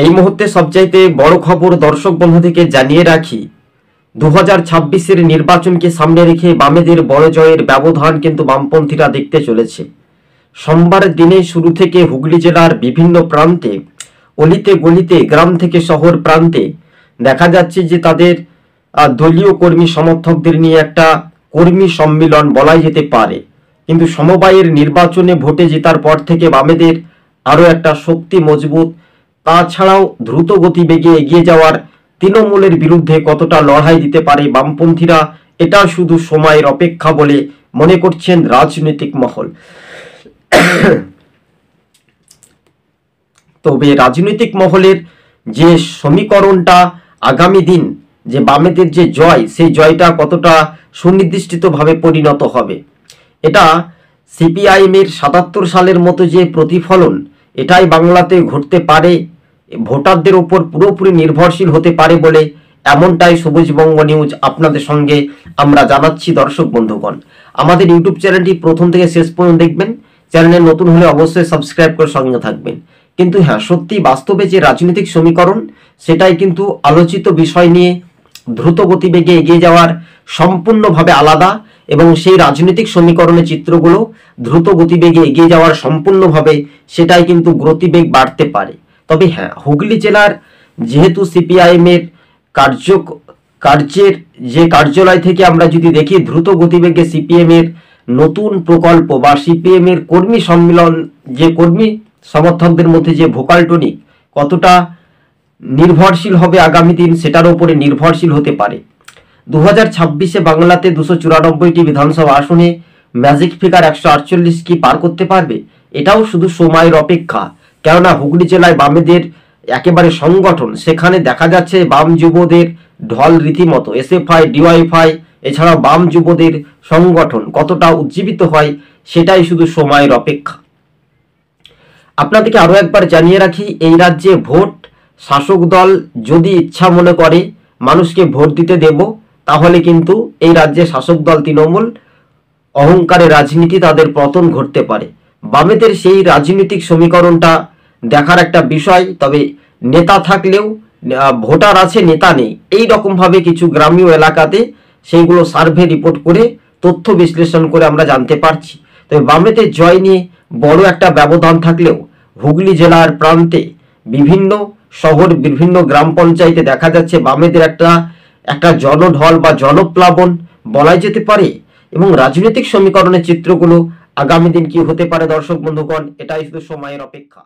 এই মুহূর্তে সবচাইতে বড় খবর দর্শক বন্ধুদেরকে জানিয়ে রাখি, 2026-এর নির্বাচনকে সামনে রেখে বামেদের বড় জয়ের ব্যবধান কিন্তু বামপন্থীরা দেখতে চলেছে। সোমবার দিনে শুরু থেকে হুগলি জেলার বিভিন্ন প্রান্তে, অলিতে গলিতে, গ্রাম থেকে শহর প্রান্তে দেখা যাচ্ছে যে তাদের দলীয় কর্মী সমর্থকদের নিয়ে একটা কর্মী সম্মিলন বলাই যেতে পারে। কিন্তু সমবায়ের নির্বাচনে ভোটে জেতার পর থেকে বামেদের আরও একটা শক্তি মজবুত, তাছাড়াও দ্রুত গতিবেগে এগিয়ে যাওয়ার তৃণমূলের বিরুদ্ধে কতটা লড়াই দিতে পারে বামপন্থীরা, এটা শুধু সময়ের অপেক্ষা বলে মনে করছেন রাজনৈতিক মহল। তবে রাজনৈতিক মহলের যে সমীকরণটা আগামী দিন যে বামেদের যে জয়, সেই জয়টা কতটা সুনির্দিষ্টভাবে পরিণত হবে, এটা সিপিআইএমের ৭৭ সালের মতো যে প্রতিফলন, এটাই বাংলাতে ঘটতে পারে, ভোটারদের উপর পুরোপুরি নির্ভরশীল হতে পারে বলে এমনটাই সবুজবঙ্গ নিউজ আপনাদের সঙ্গে আমরা জানাচ্ছি। দর্শক বন্ধুগণ, আমাদের ইউটিউব চ্যানেলটি প্রথম থেকে শেষ পর্যন্ত দেখবেন, চ্যানেলে নতুন হলে অবশ্যই সাবস্ক্রাইব করে সঙ্গে থাকবেন। কিন্তু হ্যাঁ, সত্যি বাস্তবে যে রাজনৈতিক সমীকরণ, সেটাই কিন্তু আলোচিত বিষয় নিয়ে দ্রুত গতিবেগে এগিয়ে যাওয়ার সম্পূর্ণভাবে আলাদা, এবং সেই রাজনৈতিক সমীকরণের চিত্রগুলো দ্রুত গতিবেগে এগিয়ে যাওয়ার সম্পূর্ণভাবে সেটাই কিন্তু গতিবেগ বাড়তে পারে। তবে হ্যাঁ, হুগলি জেলার যেহেতু সিপিআইএমের কার্যের যে কার্যালয় থেকে আমরা যদি দেখি, দ্রুত গতিবেগে সিপিএমের নতুন প্রকল্প বা সিপিএমের কর্মী সম্মেলন, যে কর্মী সমর্থকদের মধ্যে যে ভোকাল টনিক কতটা নির্ভরশীল হবে আগামী দিন, সেটার উপরে নির্ভরশীল হতে পারে। 2026-এ বাংলাতে 294টি বিধানসভা আসনে ম্যাজিক ফিগার 148 কি পার করতে পারবে, এটাও শুধু সময়ের অপেক্ষা। কেননা হুগলি জেলায় বামেদের একেবারে সংগঠন, সেখানে দেখা যাচ্ছে বাম যুবদের ঢল রীতিমতো, এসএফআই, ডিওয়াইফআই, এছাড়াও বাম যুবদের সংগঠন কতটা উজ্জীবিত হয়, সেটাই শুধু সময়ের অপেক্ষা। আপনাদেরকে আরও একবার জানিয়ে রাখি, এই রাজ্যে ভোট শাসক দল যদি ইচ্ছা মনে করে মানুষকে ভোট দিতে দেব, তাহলে কিন্তু এই রাজ্যে শাসক দল তৃণমূল অহংকারের রাজনীতি, তাদের পতন ঘটতে পারে। বামেদের সেই রাজনৈতিক সমীকরণটা দেখার একটা বিষয়। তবে নেতা থাকলেও ভোটার আছে, নেতা নেই, এই রকমভাবে কিছু গ্রামীণ এলাকাতে সেইগুলো সার্ভে রিপোর্ট করে তথ্য বিশ্লেষণ করে আমরা জানতে পারছি। তবে বামেদের জয় নিয়ে বড় একটা ব্যবধান থাকলেও হুগলি জেলার প্রান্তে বিভিন্ন শহর, বিভিন্ন গ্রাম পঞ্চায়েতে দেখা যাচ্ছে বামেদের একটা জনঢল বা জনপ্লাবন বলাই যেতে পারে। এবং রাজনৈতিক সমীকরণের চিত্রগুলো আগামী দিন কি হতে পারে দর্শক বন্ধুগণ, এটাই শুধু সময়ের অপেক্ষা।